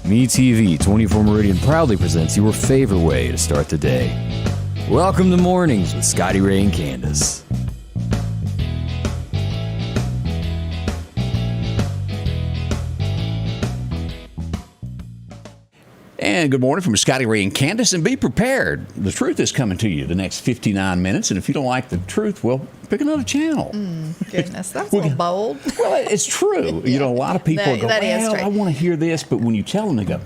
MeTV 24 Meridian proudly presents your favorite way to start the day. Welcome to Mornings with Scotty Ray and Candace. And good morning from Scotty Ray and Candace, and be prepared. The truth is coming to you the next 59 minutes, and if you don't like the truth, well, pick another channel. Goodness, that's a little bold. Well, it's true. You know, a lot of people go, well, I want to hear this, but when you tell them, they go,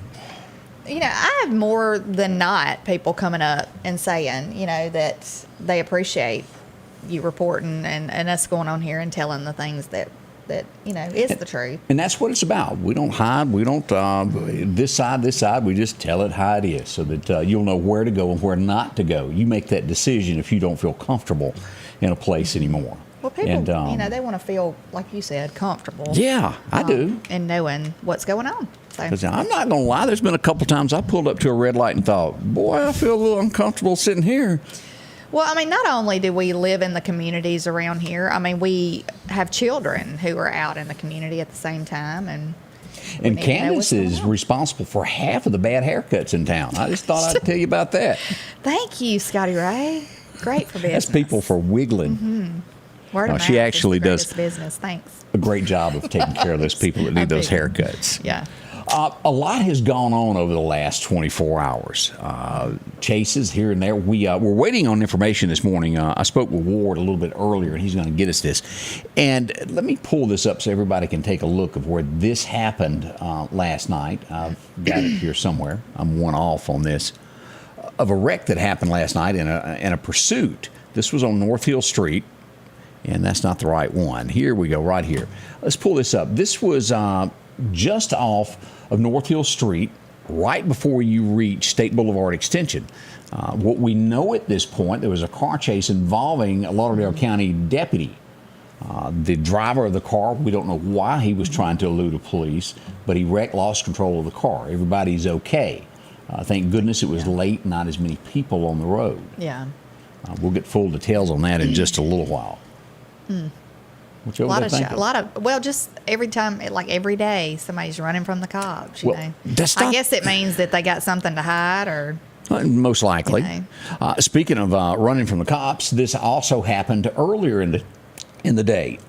you know, I have more than not people coming up and saying, you know, that they appreciate you reporting and us going on here and telling the things that you know, is the truth. And that's what it's about. We don't hide. We don't, this side. We just tell it how it is so that you'll know where to go and where not to go. You make that decision if you don't feel comfortable in a place anymore. Well, people, you know, they want to feel, like you said, comfortable. Yeah, I do. And knowing what's going on. So. I'm not going to lie. There's been a couple times I pulled up to a red light and thought, boy, I feel a little uncomfortable sitting here. Well, I mean, not only do we live in the communities around here, I mean, we have children who are out in the community at the same time. And Candace is responsible for half of the bad haircuts in town. I just thought I'd tell you about that. Thank you, Scotty Ray. Great for business. That's people for wiggling. Mm-hmm. Word of mouth she actually does business. Thanks. A great job of taking care of those people that need those haircuts. Yeah. A lot has gone on over the last 24 hours. Chases here and there. We're waiting on information this morning. I spoke with Ward a little bit earlier, and he's going to get us this. And let me pull this up so everybody can take a look of where this happened last night. I've got it here somewhere. I'm one off on this. Of a wreck that happened last night in a pursuit. This was on North Hill Street, and that's not the right one. Here we go, right here. Let's pull this up. This was just off of North Hill Street, right before you reach State Boulevard Extension. What we know at this point, there was a car chase involving a Lauderdale County deputy. The driver of the car, we don't know why he was trying to elude the police, but he lost control of the car. Everybody's okay. Thank goodness it was late, not as many people on the road. Yeah. We'll get full details on that in just a little while. Well, just every time, like every day, somebody's running from the cops, you know. I guess it means that they got something to hide or... Most likely. You know. Speaking of running from the cops, this also happened earlier in the day.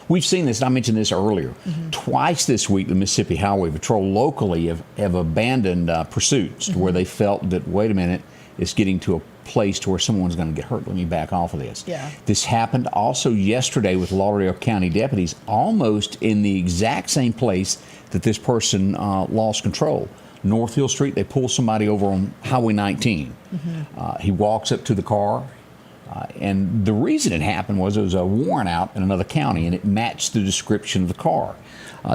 We've seen this, and I mentioned this earlier. Mm-hmm. Twice this week, the Mississippi Highway Patrol locally have abandoned pursuits to where they felt that, wait a minute, it's getting to a place to where someone's going to get hurt. Let me back off of this. Yeah. This happened also yesterday with Lauderdale County deputies, almost in the exact same place that this person lost control. North Hill Street, they pull somebody over on Highway 19. Mm-hmm. He walks up to the car, and the reason it happened was there was a warrant out in another county, and it matched the description of the car.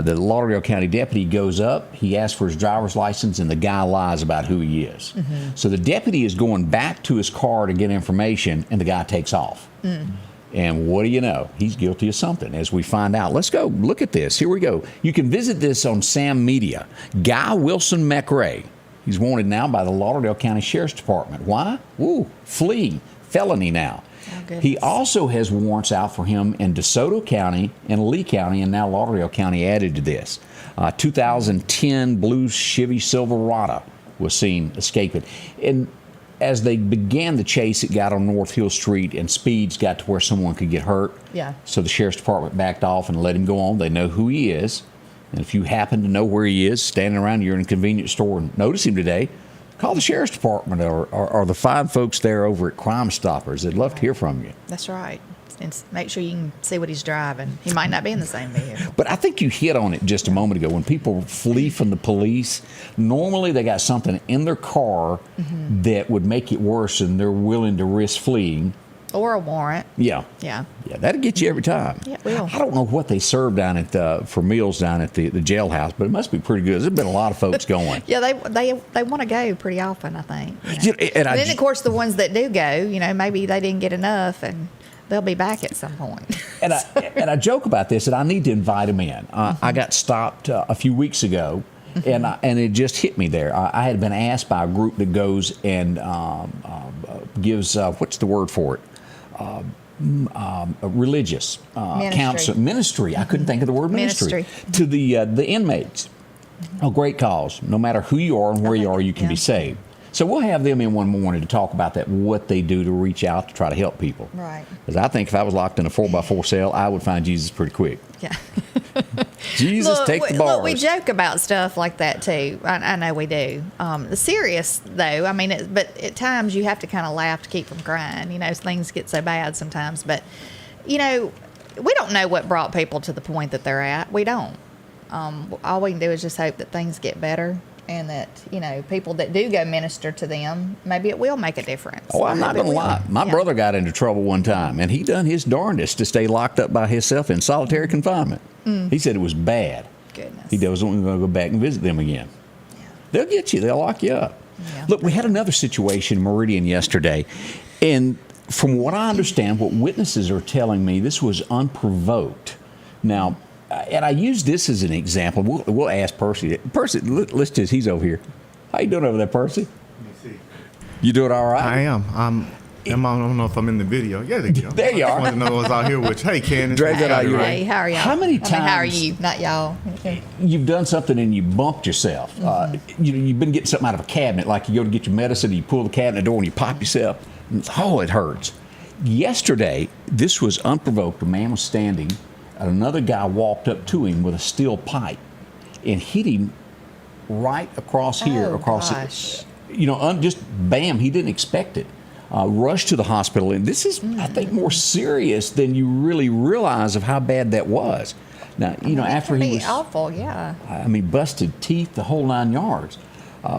The Lauderdale County deputy goes up, he asks for his driver's license, and the guy lies about who he is. Mm-hmm. So the deputy is going back to his car to get information, and the guy takes off. Mm. And what do you know? He's guilty of something, as we find out. Let's go look at this. Here we go. You can visit this on Sam Media. Guy Wilson McRae. He's wanted now by the Lauderdale County Sheriff's Department. Why? Fleeing. Felony now. Oh, he also has warrants out for him in DeSoto County and Lee County, and now Lauderdale County added to this. 2010 blue Chevy Silverado was seen escaping. And as they began the chase, it got on North Hill Street, and speeds got to where someone could get hurt. Yeah. So the Sheriff's Department backed off and let him go on. They know who he is. And if you happen to know where he is, standing around, you're in a convenience store and notice him today, call the Sheriff's Department or the fine folks there over at Crime Stoppers. They'd love to hear from you. That's right. And make sure you can see what he's driving. He might not be in the same vehicle. But I think you hit on it just a moment ago. When people flee from the police, normally they got something in their car that would make it worse, and they're willing to risk fleeing. Or a warrant. Yeah. Yeah. Yeah, that'll get you every time. Yeah, it will. I don't know what they serve down at for meals down at the jailhouse, but it must be pretty good. There's been a lot of folks going. Yeah, they want to go pretty often, I think. You know? And then, of course, the ones that do go, you know, maybe they didn't get enough, and they'll be back at some point. and I joke about this, and I need to invite them in. I got stopped a few weeks ago. And it just hit me there. I had been asked by a group that goes and gives, what's the word for it? Religious counsel ministry. I couldn't think of the word ministry to the inmates. A great cause. No matter who you are and where you are, you can be saved. So we'll have them in one morning to talk about that, what they do to reach out to try to help people. Right. Because I think if I was locked in a 4x4 cell, I would find Jesus pretty quick. Yeah. Jesus, take the bars. Look, we joke about stuff like that too. I know we do. Serious though. I mean, but at times you have to kind of laugh to keep from crying. You know, things get so bad sometimes. But you know, we don't know what brought people to the point that they're at. We don't. All we can do is just hope that things get better. And that, you know, people that do go minister to them, maybe it will make a difference. Oh, I'm not going to lie. My brother got into trouble one time, and he done his darndest to stay locked up by himself in solitary confinement. He said it was bad. Goodness. He wasn't going to go back and visit them again. Yeah. They'll get you. They'll lock you up. Yeah. Look, we had another situation in Meridian yesterday, and from what I understand, what witnesses are telling me, this was unprovoked. Now, and I use this as an example. We'll ask Percy. Percy, let's just, he's over here. How you doing over there, Percy? Let me see. You doing all right? I am. I don't know if I'm in the video. Yeah, there you go. There you are. I wanted to know what's out here with, hey, Candace. Drag that out of your Hey, how are y'all? How many times? how are you? Not y'all. You've done something and you bumped yourself. You've been getting something out of a cabinet, like you go to get your medicine, and you pull the cabinet door and you pop yourself. Oh, it hurts. Yesterday, this was unprovoked. A man was standing, and another guy walked up to him with a steel pipe and hit him right across here. Gosh. You know, just bam, he didn't expect it. Rushed to the hospital, and this is, I think, more serious than you really realize of how bad that was. Now, you know, after he was awful, yeah. I mean, busted teeth, the whole 9 yards.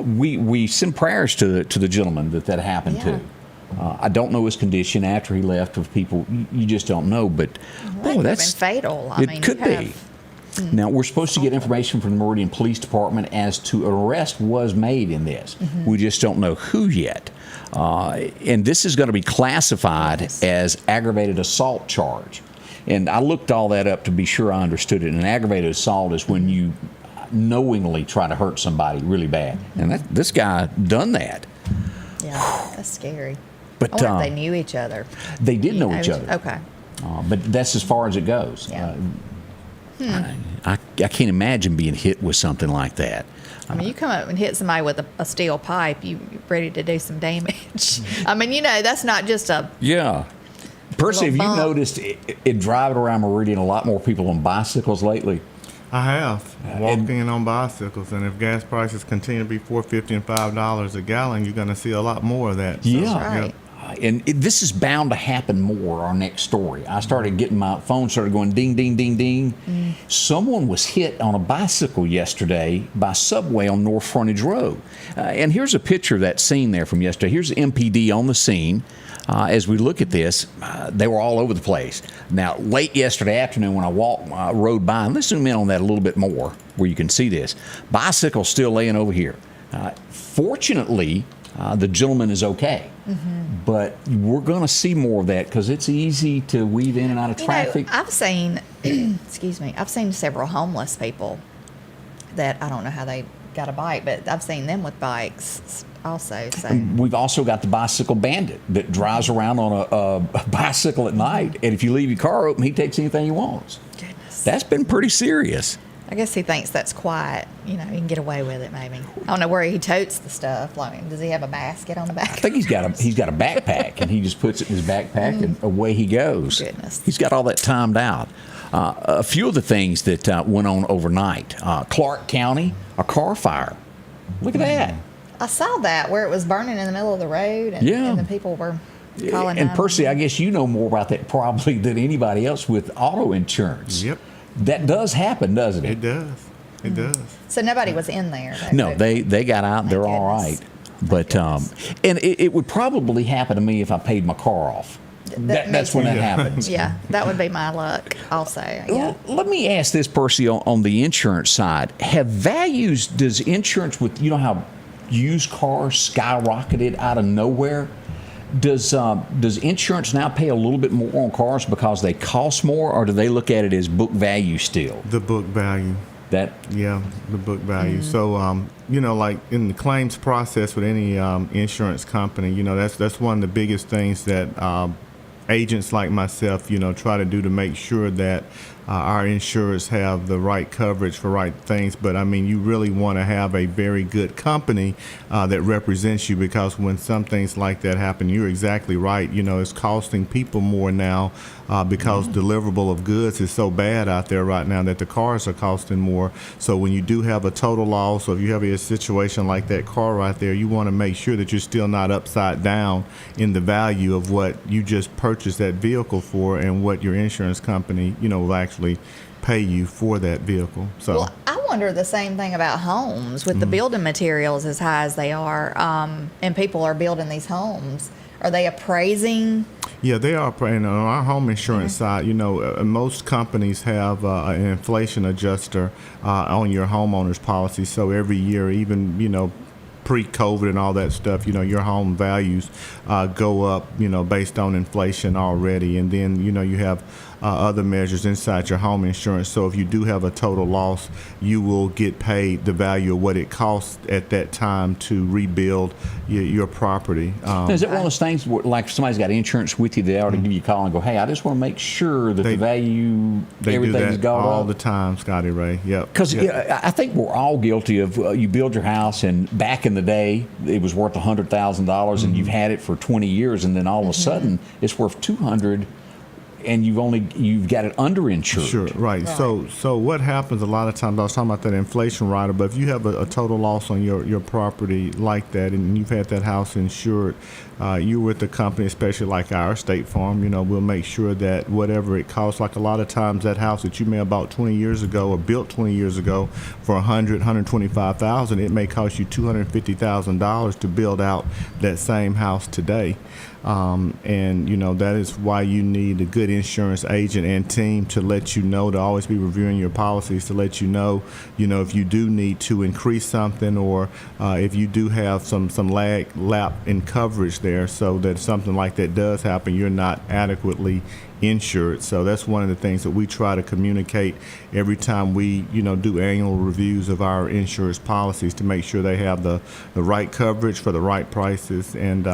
We send prayers to the gentleman that happened to. I don't know his condition after he left with people. You just don't know, but boy, that's been fatal. It could be. Now, we're supposed to get information from the Meridian Police Department as to an arrest was made in this. We just don't know who yet. And this is going to be classified as aggravated assault charge. And I looked all that up to be sure I understood it. And aggravated assault is when you knowingly try to hurt somebody really bad. And this guy done that. Yeah, that's scary. But I wonder if they knew each other. They did know each other. Okay. But that's as far as it goes. Yeah. I can't imagine being hit with something like that. I mean, you come up and hit somebody with a steel pipe, you're ready to do some damage. I mean, you know, that's not just a... Yeah. Percy, have you bump. noticed in driving around Meridian, a lot more people on bicycles lately? I have. Walking on bicycles, and if gas prices continue to be $4.50 and $5 a gallon, you're going to see a lot more of that. So, Yeah. Right. And this is bound to happen more, our next story. I started getting my phone, started going ding, ding, ding, ding. Someone was hit on a bicycle yesterday by Subway on North Frontage Road. And here's a picture of that scene there from yesterday. Here's the MPD on the scene. As we look at this, they were all over the place. Now, late yesterday afternoon when I rode by, and let's zoom in on that a little bit more where you can see this. Bicycle still laying over here. Fortunately, the gentleman is okay. But we're going to see more of that because it's easy to weave in and out of traffic. You know, I've seen, excuse me, I've seen several homeless people that I don't know how they got a bike, but I've seen them with bikes also. So We've also got the bicycle bandit that drives around on a bicycle at night. And if you leave your car open, he takes anything he wants. goodness. That's been pretty serious. I guess he thinks that's quiet. You know, he can get away with it maybe. I don't know where he totes the stuff. Like, does he have a basket on the back? I think he's got a backpack, and he just puts it in his backpack, and away he goes. Goodness. He's got all that timed out. A few of the things that went on overnight. Clark County, a car fire. Look at that. I saw that where it was burning in the middle of the road, and, Yeah. and the people were calling. And Percy, 911. I guess you know more about that probably than anybody else with auto insurance. Yep. That does happen, doesn't it? It does. It does. So nobody was in there. Though, No, they got out. They're all right. goodness. But and it would probably happen to me if I paid my car off. That's when that happens. Yeah, that would be my luck also. Yeah. Let me ask this, Percy, on the insurance side. Does insurance with, you know how used cars skyrocketed out of nowhere? Does insurance now pay a little bit more on cars because they cost more, or do they look at it as book value still? The book value. Yeah, the book value. So, you know, like in the claims process with any insurance company, you know, that's one of the biggest things that agents like myself, you know, try to do to make sure that our insurers have the right coverage for right things. But I mean, you really want to have a very good company that represents you, because when some things like that happen, you're exactly right. You know, it's costing people more now because deliverable of goods is so bad out there right now that the cars are costing more. So when you do have a total loss, or if you have a situation like that car right there, you want to make sure that you're still not upside down in the value of what you just purchased that vehicle for, and what your insurance company, you know, will actually pay you for that vehicle. So Well, I wonder the same thing about homes with the building materials as high as they are, and people are building these homes. Are they appraising? yeah, they are. And on our home insurance side, you know, most companies have an inflation adjuster on your homeowner's policy. So every year, even, you know, pre-COVID and all that stuff, you know, your home values go up, you know, based on inflation already. And then, you know, you have other measures inside your home insurance. So if you do have a total loss, you will get paid the value of what it costs at that time to rebuild your property. Is it one of those things where, like, if somebody's got insurance with you, they ought to give you a call and go, hey, I just want to make sure that the value, everything's gone all up? the time, Scotty Ray. Yep. Because I think we're all guilty of you build your house, and back in the day it was worth $100,000, and you've had it for 20 years, and then all of a sudden it's worth $200,000, and you've got it underinsured. Sure, right. So what happens a lot of times, I was talking about that inflation rider, but if you have a total loss on your property like that, and you've had that house insured, you're with the company, especially like our State Farm, you know, we'll make sure that whatever it costs, like a lot of times that house that you may have bought 20 years ago or built 20 years ago for $125,000, it may cost you $250,000 to build out that same house today. And you know, that is why you need a good insurance agent and team to let you know, to always be reviewing your policies, to let you know, if you do need to increase something, or if you do have some lap in coverage there, so that if something like that does happen, you're not adequately insured. So that's one of the things that we try to communicate every time we, do annual reviews of our insurance policies, to make sure they have the right coverage for the right prices, and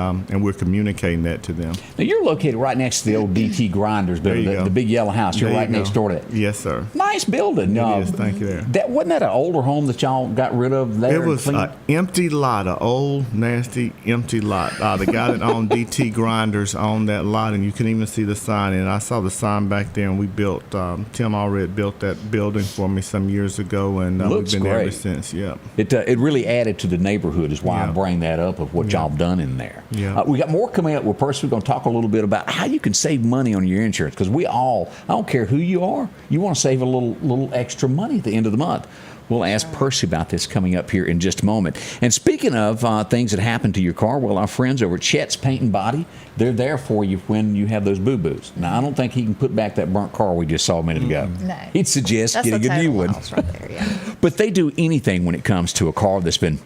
we're communicating that to them. Now, you're located right next to the old DT Grinders building, the big yellow house. You're right next door to that. Yes, sir. Nice building. It is. Thank you. Wasn't that an older home that y'all got rid of there? It was an empty lot, an old, nasty, empty lot. The guy that owned DT Grinders owned that lot, and you can even see the sign. And I saw the sign back there, and we built, Tim already built that building for me some years ago, and we've been there ever since. Yeah. It really added to the neighborhood, is why I bring that up, of what y'all done in there. Yeah. We got more coming up. We're going to talk a little bit about how you can save money on your insurance, because I don't care who you are, you want to save a little extra money at the end of the month. We'll ask Percy about this coming up here in just a moment. And speaking of things that happen to your car, well, our friends over at Chet's Paint and Body, they're there for you when you have those boo-boos. Now, I don't think he can put back that burnt car we just saw a minute ago. No. He'd suggest getting a new one. Right there, yeah. But they do anything when it comes to a car that's been,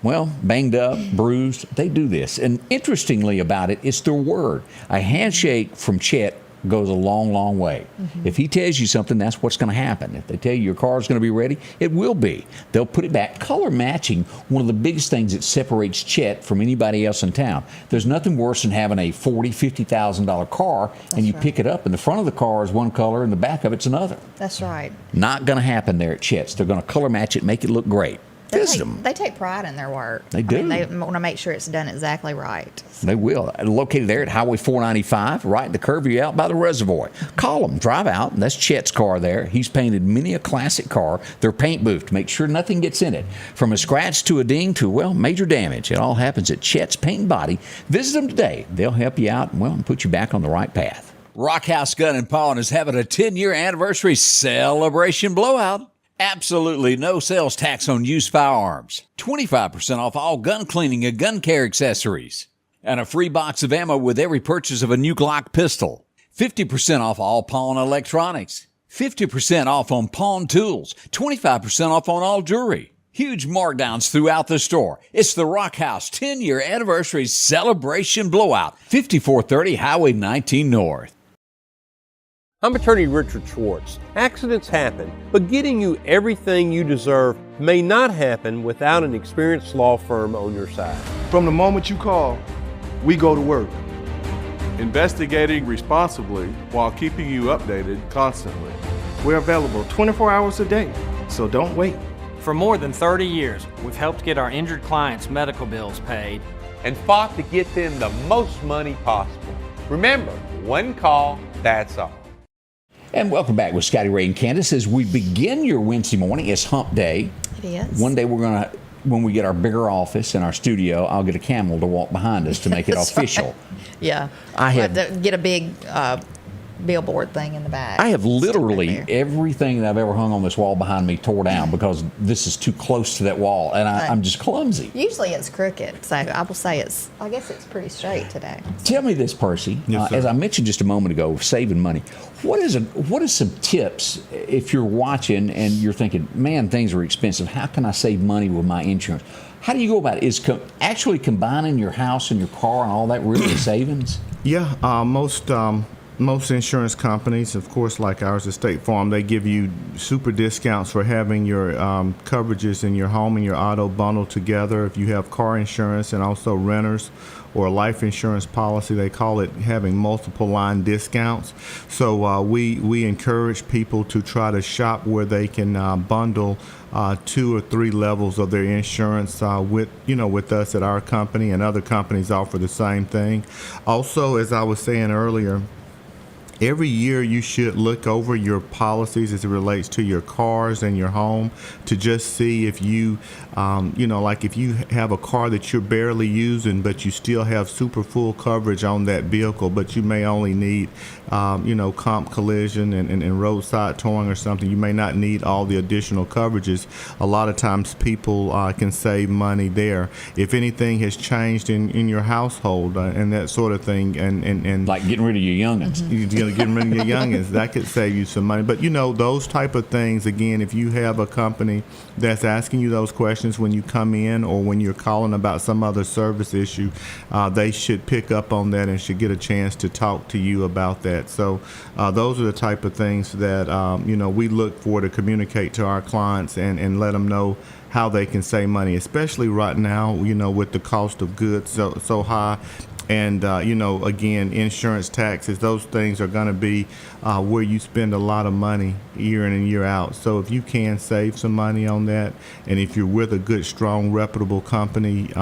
banged up, bruised. They do this. And interestingly about it, it's their word. A handshake from Chet goes a long, long way. Mm-hmm. If he tells you something, that's what's going to happen. If they tell you your car's going to be ready, it will be. They'll put it back. Color matching, one of the biggest things that separates Chet from anybody else in town. There's nothing worse than having a $40,000, $50,000 car, and you pick it up, and the front of the car is one color, and the back of it's another. That's right. Not going to happen there at Chet's. They're going to color match it, make it look great. They take pride in their work. They do. They want to make sure it's done exactly right. They will. Located there at Highway 495, right in the curve you out by the reservoir. Call them, drive out, and that's Chet's car there. He's painted many a classic car. Their paint booth to make sure nothing gets in it. From a scratch to a ding to, major damage. It all happens at Chet's Paint and Body. Visit them today. They'll help you out and put you back on the right path. Rockhouse Gun & Pawn is having a 10-year anniversary celebration blowout. Absolutely no sales tax on used firearms. 25% off all gun cleaning and gun care accessories. And a free box of ammo with every purchase of a new Glock pistol. 50% off all pawn electronics. 50% off on pawn tools. 25% off on all jewelry. Huge markdowns throughout the store. It's the Rockhouse 10-year anniversary celebration blowout. 5430 Highway 19 North. I'm attorney Richard Schwartz. Accidents happen, but getting you everything you deserve may not happen without an experienced law firm on your side. From the moment you call, we go to work, investigating responsibly while keeping you updated constantly. We're available 24 hours a day, so don't wait. For more than 30 years, we've helped get our injured clients' medical bills paid and fought to get them the most money possible. Remember, one call, that's all. And welcome back with Scotty Ray and Candace. As we begin your Wednesday morning, it's hump day. It is. One day we're going to, when we get our bigger office and our studio, I'll get a camel to walk behind us to make it official. Right. Yeah. I We'll have have to get a big billboard thing in the back. I have Stick it literally there. everything that I've ever hung on this wall behind me tore down because this is too close to that wall, and I'm just clumsy. Usually it's crooked, so I will say I guess it's pretty straight today. Tell me this, Percy. Yes, sir. As I mentioned just a moment ago, saving money. What is some tips if you're watching and you're thinking, man, things are expensive. How can I save money with my insurance? How do you go about it? Is actually combining your house and your car and all that really savings? Yeah, most insurance companies, of course, like ours at State Farm, they give you super discounts for having your coverages in your home and your auto bundled together. If you have car insurance and also renters or a life insurance policy, they call it having multiple line discounts. So we encourage people to try to shop where they can bundle 2 or 3 levels of their insurance with us at our company, and other companies offer the same thing. Also, as I was saying earlier, every year you should look over your policies as it relates to your cars and your home to just see if you, like if you have a car that you're barely using but you still have super full coverage on that vehicle, but you may only need, comp collision and roadside towing or something. You may not need all the additional coverages. A lot of times people can save money there. If anything has changed in your household and that sort of thing, and Like getting rid of your youngins. getting rid of your youngins, that could save you some money. But those type of things, again, if you have a company that's asking you those questions when you come in or when you're calling about some other service issue, they should pick up on that and should get a chance to talk to you about that. So those are the type of things that we look for to communicate to our clients and let them know how they can save money, especially right now, with the cost of goods so high. And, again, insurance, taxes, those things are going to be where you spend a lot of money year in and year out. So if you can save some money on that, and if you're with a good, strong, reputable company,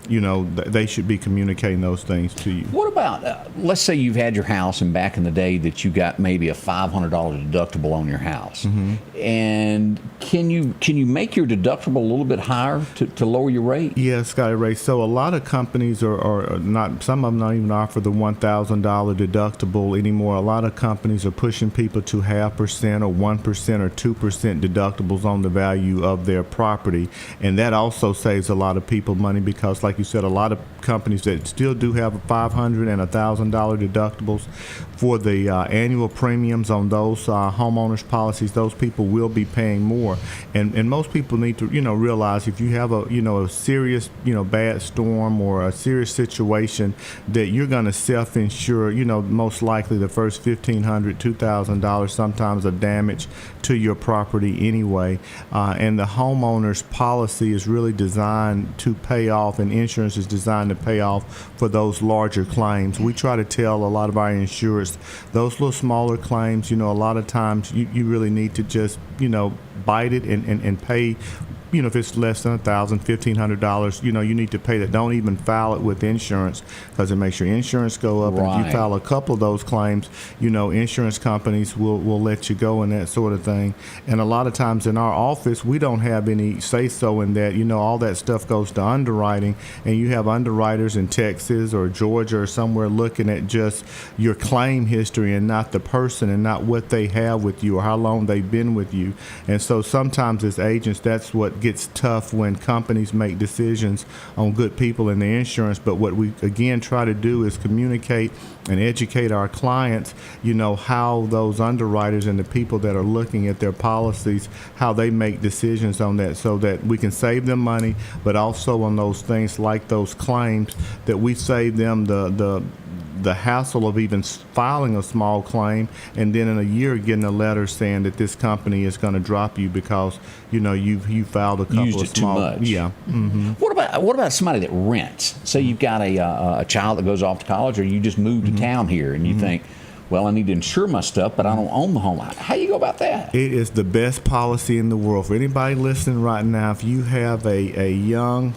they should be communicating those things to you. What about, let's say you've had your house and back in the day that you got maybe a $500 deductible on your house. Mm-hmm. And can you make your deductible a little bit higher to lower your rate? Yeah, Scotty Ray. So a lot of companies are not, some of them don't even offer the $1,000 deductible anymore. A lot of companies are pushing people to 0.5% or 1% or 2% deductibles on the value of their property. And that also saves a lot of people money because, like you said, a lot of companies that still do have $500 and $1,000 deductibles for the annual premiums on those homeowners policies. Those people will be paying more, and most people need to realize if you have a serious bad storm or a serious situation that you're going to self-insure. Most likely the first $1,500, $2,000 sometimes of damage to your property anyway, and the homeowners policy is really designed to pay off, and insurance is designed to pay off for those larger claims. We try to tell a lot of our insurers those little smaller claims, a lot of times you really need to just bite it and pay. If it's less than $1,000, $1,500, you need to pay that. Don't even file it with insurance because it makes your insurance go up. Right. And if you file a couple of those claims, insurance companies will let you go and that sort of thing. And a lot of times in our office, we don't have any say-so in that. All that stuff goes to underwriting, and you have underwriters in Texas or Georgia or somewhere looking at just your claim history and not the person and not what they have with you or how long they've been with you. And so sometimes as agents, that's what gets tough when companies make decisions on good people in their insurance. But what we again try to do is communicate and educate our clients, how those underwriters and the people that are looking at their policies, how they make decisions on that so that we can save them money, but also on those things like those claims that we save them the hassle of even filing a small claim, and then in a year getting a letter saying that this company is going to drop you because you filed a couple Used of it small. too much. Yeah. Mm-hmm. What about somebody that rents? Say you've got a child that goes off to college, or you just moved to town here, and you think, well, I need to insure my stuff, but I don't own the home. How do you go about that? It is the best policy in the world. For anybody listening right now, if you have a young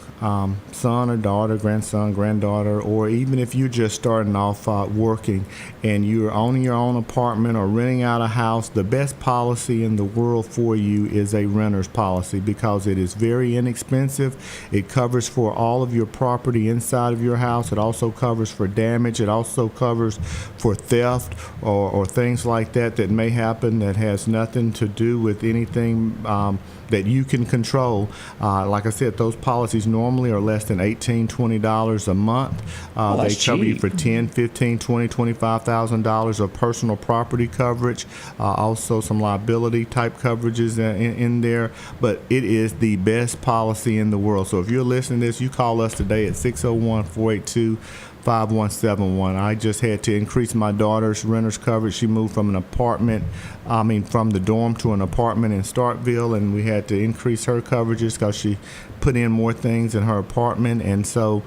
son or daughter, grandson, granddaughter, or even if you're just starting off working and you're owning your own apartment or renting out a house, the best policy in the world for you is a renter's policy because it is very inexpensive. It covers for all of your property inside of your house. It also covers for damage. It also covers for theft or things like that may happen that has nothing to do with anything that you can control. Like I said, those policies normally are less than $18, $20 a month. They cover you for $10, $15, $20, $25,000 of personal property coverage. Also some liability type coverages in there. But it is the best policy in the world. So if you're listening to this, you call us today at 601-482-5171. I just had to increase my daughter's renter's coverage. She moved from from the dorm to an apartment in Starkville, and we had to increase her coverages because she put in more things in her apartment. And so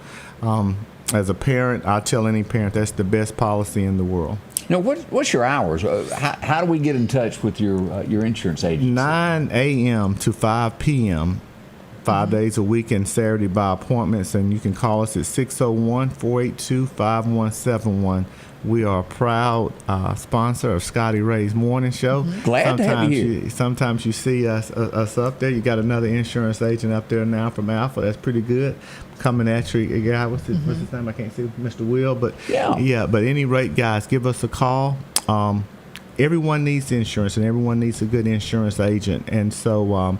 as a parent, I tell any parent that's the best policy in the world. Now, what's your hours? How do we get in touch with your insurance agency? 9 a.m. to 5 p.m. 5 days a week and Saturday by appointments, and you can call us at 601-482-5171. We are a proud sponsor of Scotty Ray's morning show. Glad to have you here. Sometimes you see us up there. You got another insurance agent up there now from Alpha. That's pretty good. Coming at you, guy. What's his name? I can't see Mr. Will, but yeah. But at any rate, guys, give us a call. Everyone needs insurance, and everyone needs a good insurance agent. And so,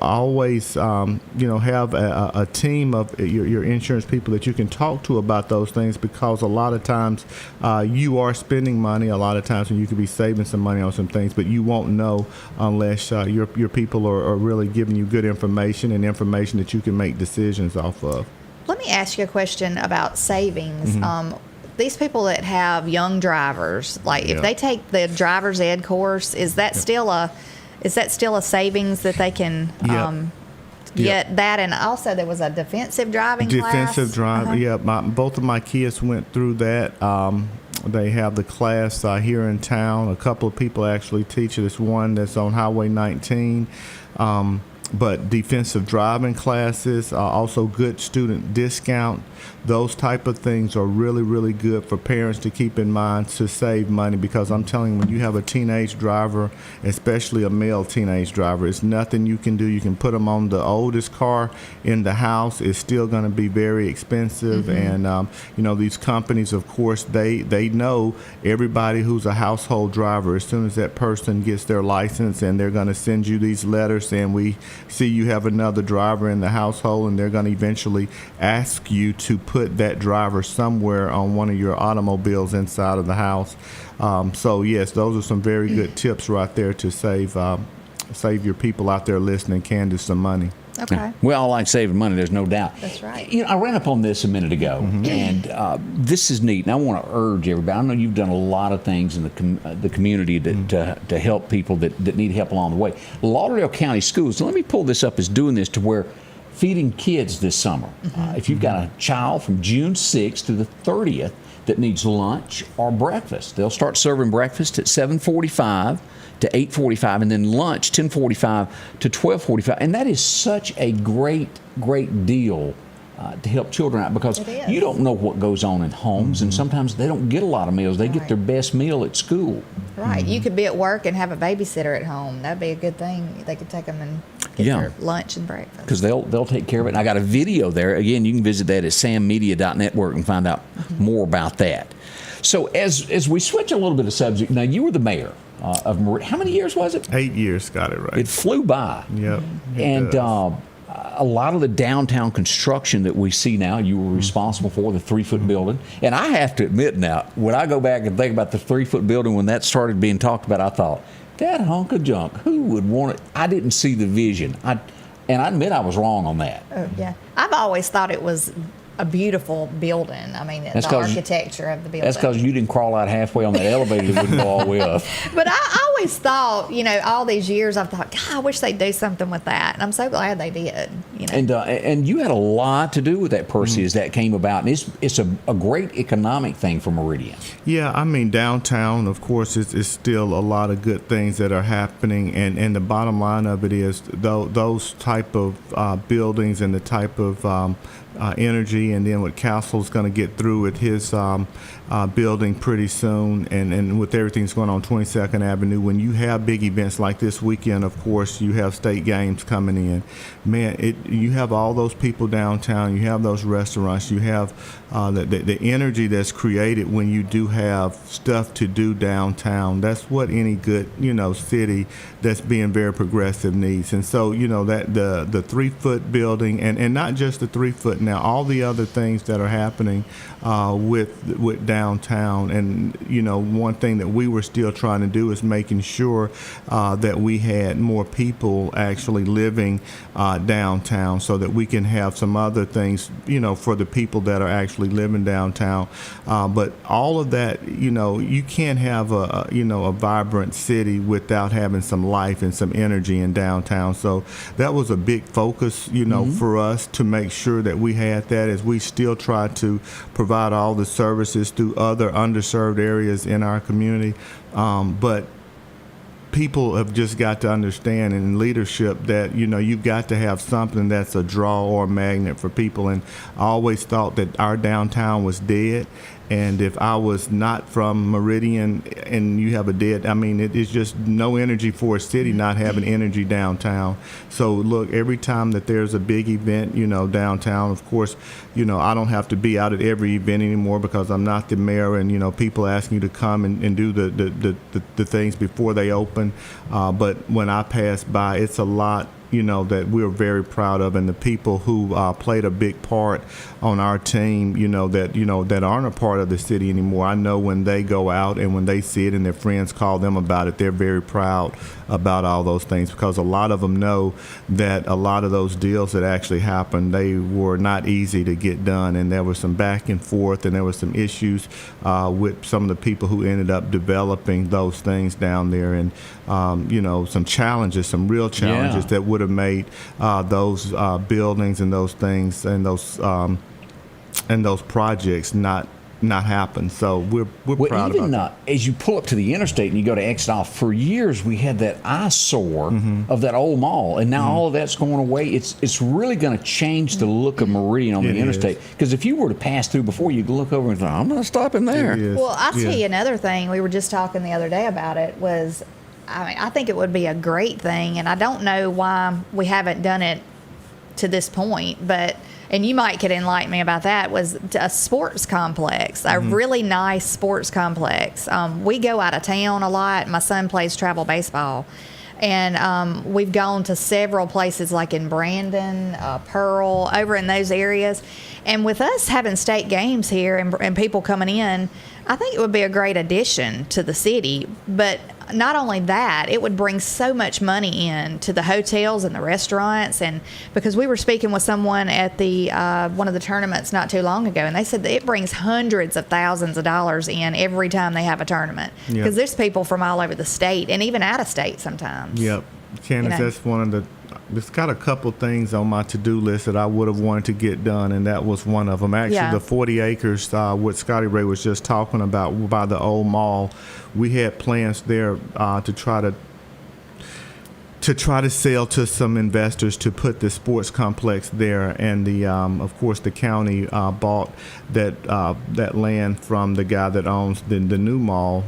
always, have a team of your insurance people that you can talk to about those things, because a lot of times you are spending money. A lot of times when you could be saving some money on some things, but you won't know unless your people are really giving you good information and information that you can make decisions off of. Let me ask you a question about savings. These people that have young drivers, like if they take the driver's ed course, is that still a savings that they can get that? And also there was a defensive driving class. Defensive driving, both of my kids went through that. They have the class here in town. A couple of people actually teach it. It's one that's on Highway 19. But defensive driving classes, also good student discount, those type of things are really, really good for parents to keep in mind to save money, because I'm telling you, when you have a teenage driver, especially a male teenage driver, it's nothing you can do. You can put them on the oldest car in the house. It's still going to be very expensive. And, these companies, of course, they know everybody who's a household driver. As soon as that person gets their license, and they're going to send you these letters saying, we see you have another driver in the household, and they're going to eventually ask you to put that driver somewhere on one of your automobiles inside of the house. So yes, those are some very good tips right there to save your people out there listening, Candace, some money. Okay. We all like saving money, there's no doubt. That's right. I ran up on this a minute ago, and this is neat. And I want to urge everybody. I know you've done a lot of things in the community to help people that need help along the way. Lauderdale County Schools, let me pull this up, is doing this to where feeding kids this summer. If you've got a child from June 6th to the 30th that needs lunch or breakfast, they'll start serving breakfast at 7:45 to 8:45, and then lunch 10:45 to 12:45, and that is such a great deal to help children out, because you don't know what goes on in homes, and sometimes they don't get a lot of meals. They get their best meal at school. Right. You could be at work and have a babysitter at home. That'd be a good thing. They could take them and get their lunch and breakfast. Because they'll take care of it. And I got a video there. Again, you can visit that at sammedia.network and find out more about that. So as we switch a little bit of subject, now you were the mayor of Meridian. How many years was it? 8 years, got it right. It flew by. Yep. And a lot of the downtown construction that we see now, you were responsible for, the 3-foot building. And I have to admit now, when I go back and think about the 3-foot building, when that started being talked about, I thought, that hunk of junk, who would want it? I didn't see the vision. And I admit I was wrong on that. Oh, yeah. I've always thought it was a beautiful building. I mean, the architecture of the building. That's because you didn't crawl out halfway on that elevator that wouldn't go all the way up. But I always thought, all these years, I've thought, God, I wish they'd do something with that. And I'm so glad they did. You know? And you had a lot to do with that, Percy, as that came about. And it's a great economic thing for Meridian. Yeah, I mean, downtown, of course, is still a lot of good things that are happening. And the bottom line of it is those type of buildings and the type of energy, and then what Castle's going to get through with his building pretty soon, and with everything that's going on 22nd Avenue, when you have big events like this weekend, of course, you have state games coming in. Man, you have all those people downtown, you have those restaurants, you have the energy that's created when you do have stuff to do downtown. That's what any good, city that's being very progressive needs. And so, that the 3-foot building, and not just the 3-foot now, all the other things that are happening with downtown. And, one thing that we were still trying to do is making sure that we had more people actually living downtown, so that we can have some other things, for the people that are actually living downtown. But all of that, you can't have a vibrant city without having some life and some energy in downtown. So that was a big focus, for us to make sure that we had that, as we still try to provide all the services through other underserved areas in our community. But people have just got to understand in leadership that, you've got to have something that's a draw or a magnet for people. And I always thought that our downtown was dead. And if I was not from Meridian and you have a dead, it is just no energy for a city not having energy downtown. So look, every time that there's a big event, downtown, of course, I don't have to be out at every event anymore because I'm not the mayor, and, people ask me to come and do the things before they open. But when I pass by, it's a lot, that we're very proud of, and the people who played a big part on our team, that aren't a part of the city anymore. I know when they go out and when they see it and their friends call them about it, they're very proud about all those things, because a lot of them know that a lot of those deals that actually happened, they were not easy to get done, and there was some back and forth, and there was some issues with some of the people who ended up developing those things down there, and some challenges, some real challenges that would have made those buildings and those things and those projects not happen. So we're proud even, about that. As you pull up to the interstate and you go to exit off, for years we had that eyesore of that old mall, and now all of that's going away. It's really going to change the look of Meridian on the interstate, because if you were to pass through before, you'd look over and think, I'm not stopping there. Well, I'll tell you another thing. We were just talking the other day about it was, I think it would be a great thing, and I don't know why we haven't done it to this point, and you might could enlighten me about that, was a sports complex, a really nice sports complex. We go out of town a lot. My son plays travel baseball, and we've gone to several places like in Brandon, Pearl, over in those areas. And with us having state games here and people coming in, I think it would be a great addition to the city. But not only that, it would bring so much money in to the hotels and the restaurants. And because we were speaking with someone at the one of the tournaments not too long ago, and they said that it brings hundreds of thousands of dollars in every time they have a tournament, because there's people from all over the state and even out of state sometimes. Yep. Candace, that's one of the, it's got a couple things on my to-do list that I would have wanted to get done, and that was one of them. Actually, the 40 acres, what Scotty Ray was just talking about by the old mall, we had plans there to try to sell to some investors to put the sports complex there, and of course the county bought that land from the guy that owns the new mall.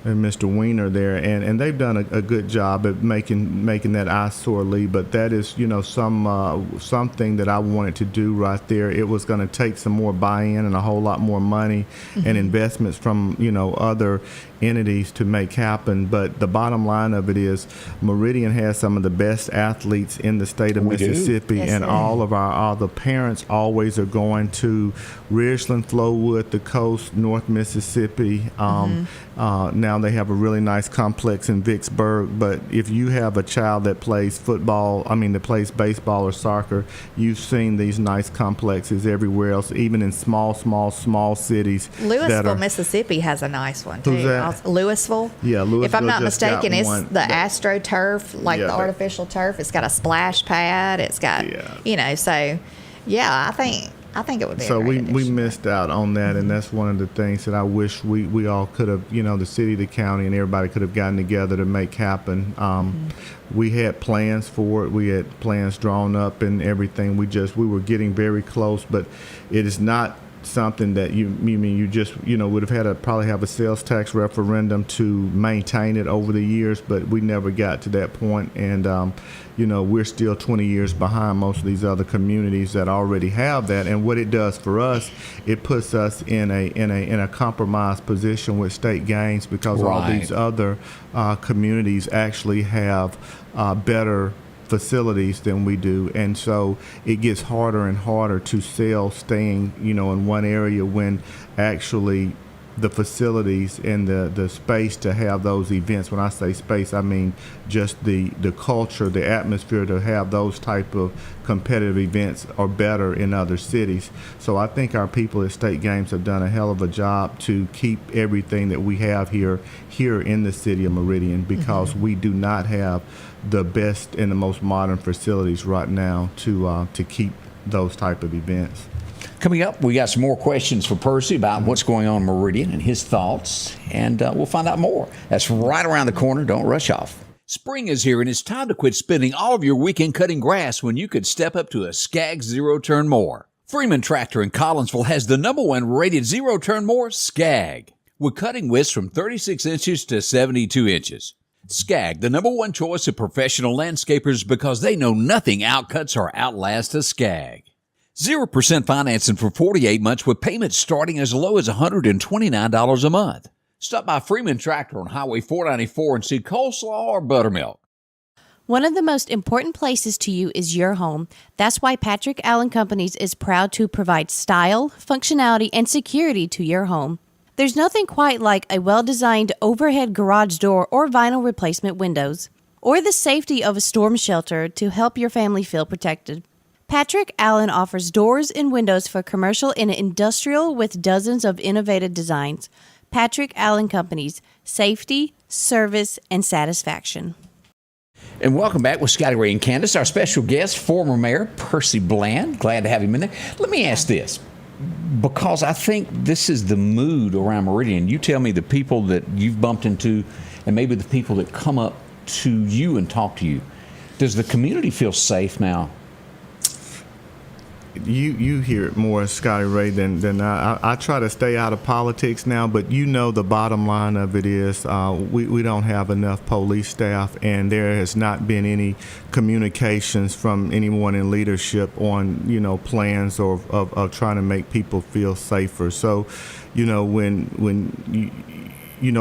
And Mr. Weiner there, and they've done a good job at making that eyesore leave. But that is, something that I wanted to do right there. It was going to take some more buy-in and a whole lot more money and investments from other entities to make happen. But the bottom line of it is, Meridian has some of the best athletes in the state of Mississippi, and all of our the parents always are going to Ridgeland, Flowood, the coast, North Mississippi. Now they have a really nice complex in Vicksburg. But if you have a child that plays that plays baseball or soccer, you've seen these nice complexes everywhere else, even in small cities. Louisville, Mississippi has a nice one too. Who's that? Louisville. Yeah, Louisville. If I'm not just got mistaken, it's one. the AstroTurf, like Yeah, the artificial turf. It's got a splash pad. It's got, so yeah, I think it would be. So a great we addition. missed out on that, and that's one of the things that I wish we all could have, the city, the county, and everybody could have gotten together to make happen. We had plans for it. We had plans drawn up and everything. We were getting very close, but it is not something that you just would have had to probably have a sales tax referendum to maintain it over the years, but we never got to that point. And we're still 20 years behind most of these other communities that already have that. And what it does for us, it puts us in a compromised position with state gains, because all these other communities actually have better facilities than we do, and so it gets harder and harder to sell staying in one area, when actually the facilities and the space to have those events, when I say space, I mean just the culture, the atmosphere to have those type of competitive events are better in other cities. So I think our people at State Games have done a hell of a job to keep everything that we have here in the city of Meridian, because we do not have the best and the most modern facilities right now to keep those type of events. Coming up, we got some more questions for Percy about what's going on in Meridian and his thoughts, and we'll find out more. That's right around the corner. Don't rush off. Spring is here, and it's time to quit spending all of your weekend cutting grass when you could step up to a Skag zero-turn mower. Freeman Tractor in Collinsville has the #1 rated zero-turn mower, Skag, with cutting widths from 36 inches to 72 inches. Skag, the #1 choice of professional landscapers, because they know nothing outcuts or outlasts a Skag. 0% financing for 48 months with payments starting as low as $129 a month. Stop by Freeman Tractor on Highway 494 and see coleslaw or buttermilk. One of the most important places to you is your home. That's why Patrick Allen Companies is proud to provide style, functionality, and security to your home. There's nothing quite like a well-designed overhead garage door or vinyl replacement windows, or the safety of a storm shelter to help your family feel protected. Patrick Allen offers doors and windows for commercial and industrial with dozens of innovative designs. Patrick Allen Companies, safety, service, and satisfaction. And welcome back with Scotty Ray and Candace, our special guest, former Mayor Percy Bland. Glad to have him in there. Let me ask this, because I think this is the mood around Meridian. You tell me the people that you've bumped into, and maybe the people that come up to you and talk to you. Does the community feel safe now? You hear it more, Scotty Ray, than I try to stay out of politics now, but the bottom line of it is we don't have enough police staff, and there has not been any communications from anyone in leadership on plans of trying to make people feel safer. So when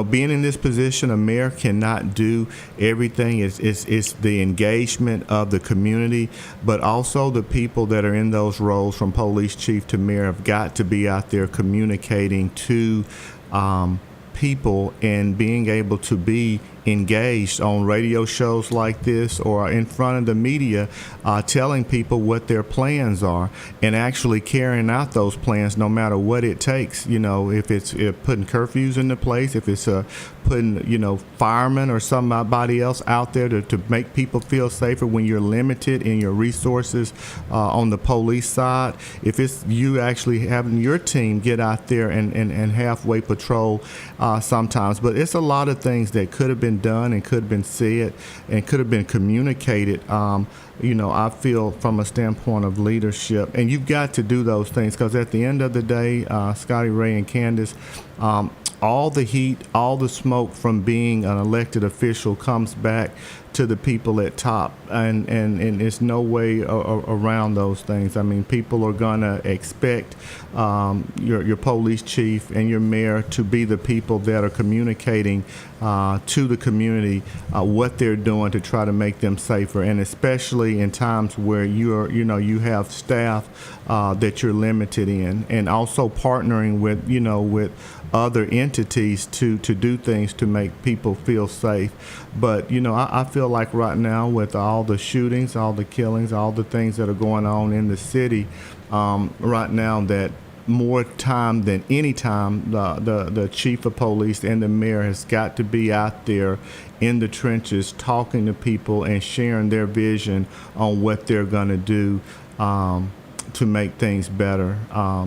being in this position, a mayor cannot do everything. It's the engagement of the community, but also the people that are in those roles, from police chief to mayor, have got to be out there communicating to people and being able to be engaged on radio shows like this or in front of the media, telling people what their plans are and actually carrying out those plans no matter what it takes. If it's putting curfews into place, if it's putting firemen or somebody else out there to make people feel safer when you're limited in your resources on the police side, if it's you actually having your team get out there and halfway patrol sometimes. But it's a lot of things that could have been done and could have been said and could have been communicated. I feel from a standpoint of leadership, and you've got to do those things, because at the end of the day, Scotty Ray and Candace, all the heat, all the smoke from being an elected official comes back to the people at top, and there's no way around those things. I mean, people are gonna expect your police chief and your mayor to be the people that are communicating to the community what they're doing to try to make them safer, and especially in times where you have staff that you're limited in, and also partnering with other entities to do things to make people feel safe. But I feel like right now, with all the shootings, all the killings, all the things that are going on in the city right now, that more time than any time, the chief of police and the mayor has got to be out there in the trenches talking to people and sharing their vision on what they're going to do to make things better,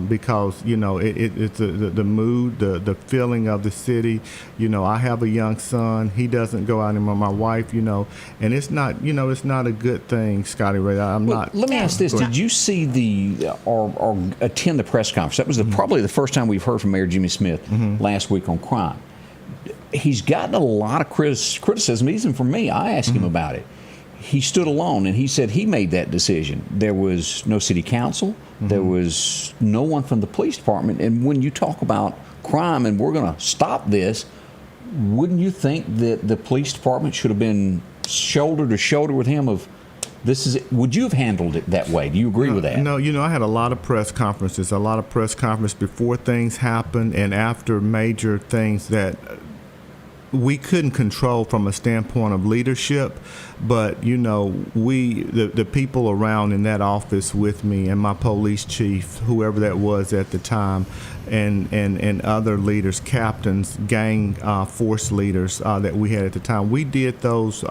because it's the mood, the feeling of the city. I have a young son. He doesn't go out anymore. My wife, and it's not it's not a good thing, Scotty Ray. Let me ask this: did you see or attend the press conference? That was probably the first time we've heard from Mayor Jimmy Smith last week on crime. He's gotten a lot of criticism, even from me. I asked him about it. He stood alone, and he said he made that decision. There was no city council. There was no one from the police department. And when you talk about crime and we're going to stop this, wouldn't you think that the police department should have been shoulder to shoulder with him of this is it? Would you have handled it that way? Do you agree with that? No, I had a lot of press conferences, before things happened and after major things that we couldn't control from a standpoint of leadership, but the people around in that office with me and my police chief, whoever that was at the time, and other leaders, captains, gang force leaders that we had at the time, we did those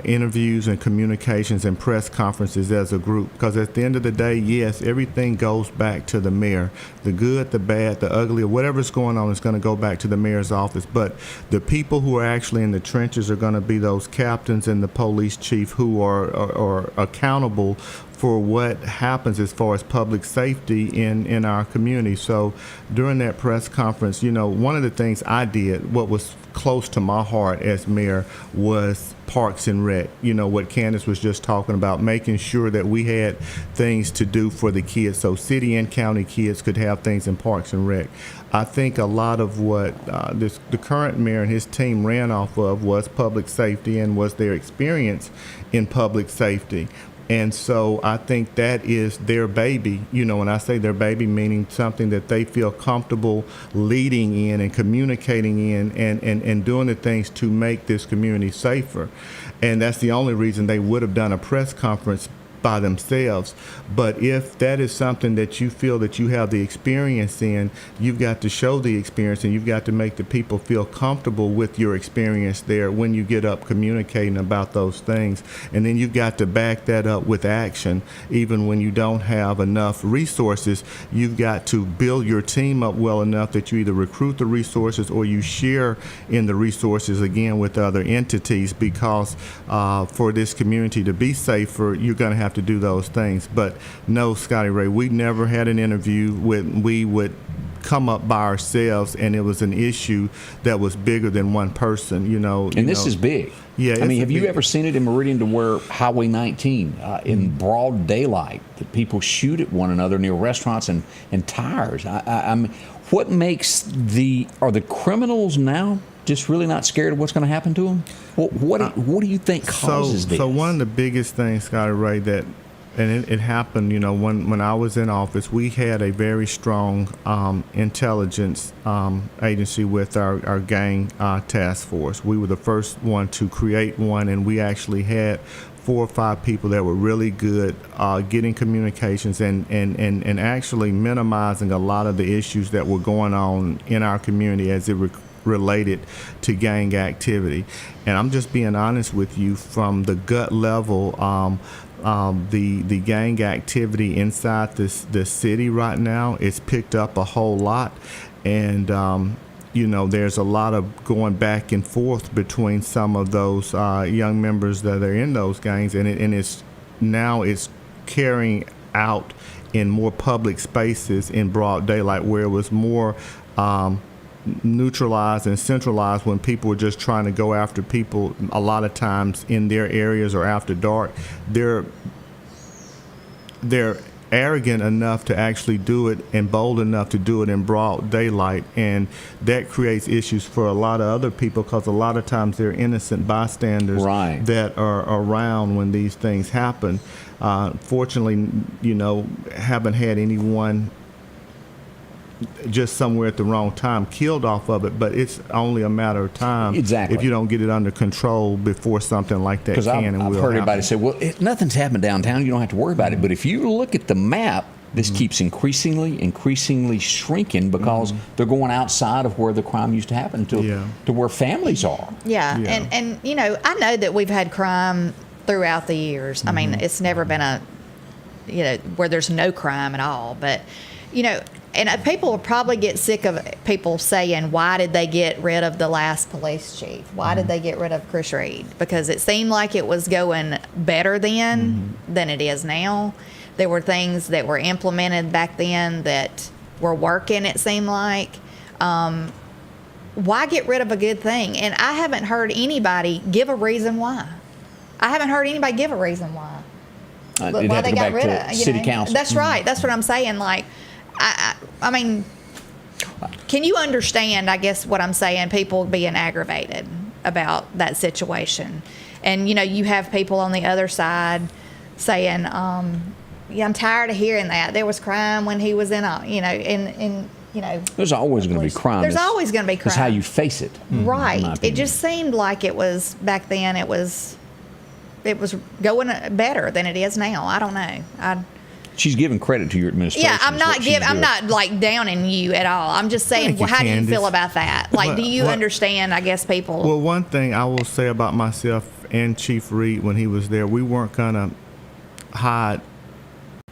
interviews and communications and press conferences as a group, because at the end of the day, yes, everything goes back to the mayor. The good, the bad, the ugly, or whatever's going on is going to go back to the mayor's office. But the people who are actually in the trenches are going to be those captains and the police chief who are accountable for what happens as far as public safety in our community. So during that press conference, one of the things I did, what was close to my heart as mayor, was Parks and Rec. What Candace was just talking about, making sure that we had things to do for the kids, so city and county kids could have things in Parks and Rec. I think a lot of what the current mayor and his team ran off of was public safety and was their experience in public safety. And so I think that is their baby. When I say their baby, meaning something that they feel comfortable leading in and communicating in and doing the things to make this community safer. And that's the only reason they would have done a press conference by themselves. But if that is something that you feel that you have the experience in, you've got to show the experience, and you've got to make the people feel comfortable with your experience there when you get up communicating about those things. And then you've got to back that up with action. Even when you don't have enough resources, you've got to build your team up well enough that you either recruit the resources or you share in the resources again with other entities, because for this community to be safer, you're going to have to do those things. But no, Scotty Ray, we never had an interview we would come up by ourselves and it was an issue that was bigger than one person, And this is big. Yeah. I mean, have you ever seen it in Meridian to where Highway 19 in broad daylight, that people shoot at one another near restaurants and tires? I mean, what makes are the criminals now just really not scared of what's going to happen to them? What do you think causes this? So one of the biggest things, Scotty Ray, and it happened, when I was in office, we had a very strong intelligence agency with our gang task force. We were the first one to create one, and we actually had 4 or 5 people that were really good getting communications and actually minimizing a lot of the issues that were going on in our community as it related to gang activity. And I'm just being honest with you, from the gut level, the gang activity inside the city right now is picked up a whole lot, and there's a lot of going back and forth between some of those young members that are in those gangs, and it's carrying out in more public spaces in broad daylight, where it was more neutralized and centralized when people were just trying to go after people. A lot of times in their areas or after dark, they're arrogant enough to actually do it and bold enough to do it in broad daylight, and that creates issues for a lot of other people, because a lot of times they're innocent bystanders that are around when these things happen. Fortunately, haven't had anyone just somewhere at the wrong time killed off of it, but it's only a matter of time if you don't get it under control before something like that can and will happen. I've heard everybody say, well, nothing's happened downtown, you don't have to worry about it. But if you look at the map, this keeps increasingly shrinking because they're going outside of where the crime used to happen to where families are. Yeah. And you know, I know that we've had crime throughout the years. I mean, it's never been where there's no crime at all. But, you know, and people will probably get sick of people saying, why did they get rid of the last police chief? Why did they get rid of Chris Reed? Because it seemed like it was going better then than it is now. There were things that were implemented back then that were working, it seemed like. Why get rid of a good thing? And I haven't heard anybody give a reason why. Why they got rid of city council. That's right. That's what I'm saying. Like, I mean, can you understand, I guess, what I'm saying, people being aggravated about that situation? And, you know, you have people on the other side saying, I'm tired of hearing that. There was crime when he was in there's always going to be crime. There's always going to be crime. It's how you face it. Right. It just seemed like it was, back then, it was going better than it is now. I don't know. She's giving credit to your administration. Yeah, I'm not like downing you at all. I'm just saying, how do you feel about that? Like, do you understand, I guess, people? Well, one thing I will say about myself and Chief Reed when he was there, we weren't going to hide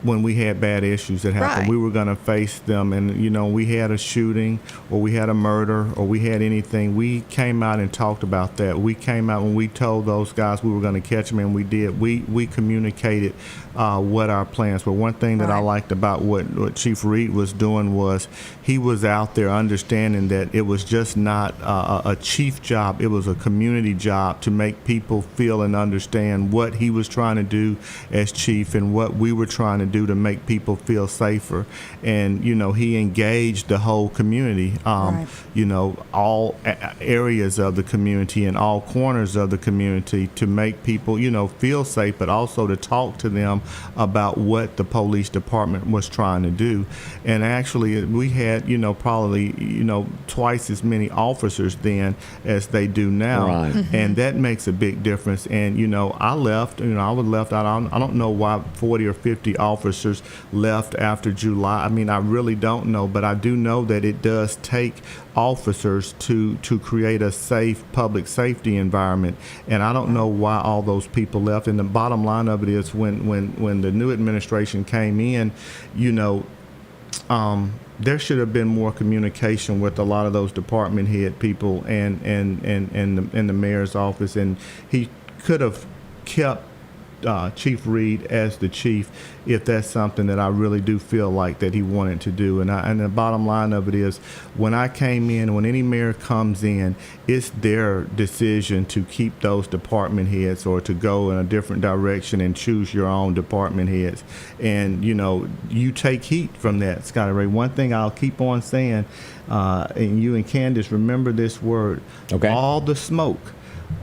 when we had bad issues that happened. Right. We were going to face them. And, you know, we had a shooting or we had a murder or we had anything. We came out and talked about that. We came out when we told those guys we were going to catch them, and we did. We communicated what our plans were. One thing that I liked about what Chief Reed was doing was he was out there understanding that it was just not a chief job. It was a community job to make people feel and understand what he was trying to do as chief and what we were trying to do to make people feel safer. And, you know, he engaged the whole community, you know, all areas of the community and all corners of the community to make people, you know, feel safe, but also to talk to them about what the police department was trying to do. And actually, we had, you know, probably, you know, twice as many officers then as they do now. And that makes a big difference. And, you know, I was left out. I don't know why 40 or 50 officers left after July. I mean, I really don't know, but I do know that it does take officers to create a safe public safety environment. And I don't know why all those people left. And the bottom line of it is when the new administration came in, you know, there should have been more communication with a lot of those department head people and the mayor's office, and he could have kept Chief Reed as the chief if that's something that I really do feel like that he wanted to do. And the bottom line of it is, when I came in, when any mayor comes in, it's their decision to keep those department heads or to go in a different direction and choose your own department heads. And, you know, you take heat from that, Scotty Ray. One thing I'll keep on saying, and you and Candace, remember this word, all the smoke.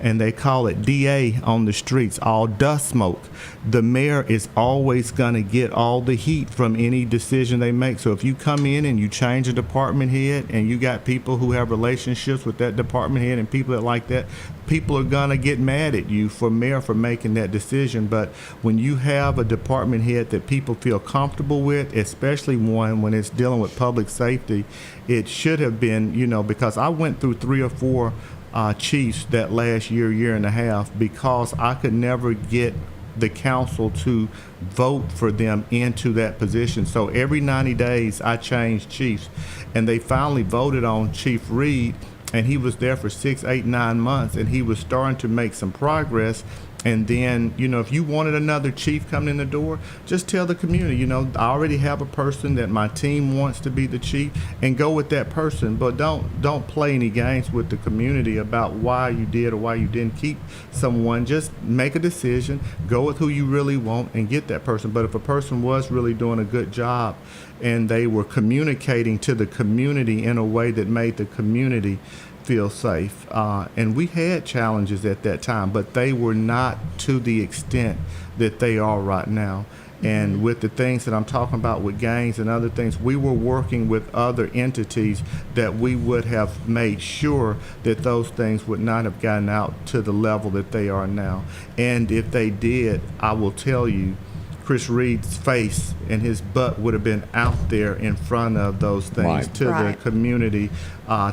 And they call it DA on the streets, all dust smoke. The mayor is always going to get all the heat from any decision they make. So if you come in and you change a department head and you got people who have relationships with that department head and people that like that, people are going to get mad at you for mayor for making that decision. But when you have a department head that people feel comfortable with, especially one when it's dealing with public safety, it should have been, you know, because I went through 3 or 4 chiefs that last year and a half because I could never get the council to vote for them into that position. So every 90 days I changed chiefs, and they finally voted on Chief Reed, and he was there for 6, 8, 9 months, and he was starting to make some progress. And then, you know, if you wanted another chief coming in the door, just tell the community, you know, I already have a person that my team wants to be the chief, and go with that person. But don't play any games with the community about why you did or why you didn't keep someone. Just make a decision, go with who you really want, and get that person. But if a person was really doing a good job and they were communicating to the community in a way that made the community feel safe, and we had challenges at that time, but they were not to the extent that they are right now. And with the things that I'm talking about with gangs and other things, we were working with other entities that we would have made sure that those things would not have gotten out to the level that they are now. And if they did, I will tell you, Chris Reed's face and his butt would have been out there in front of those things to the community,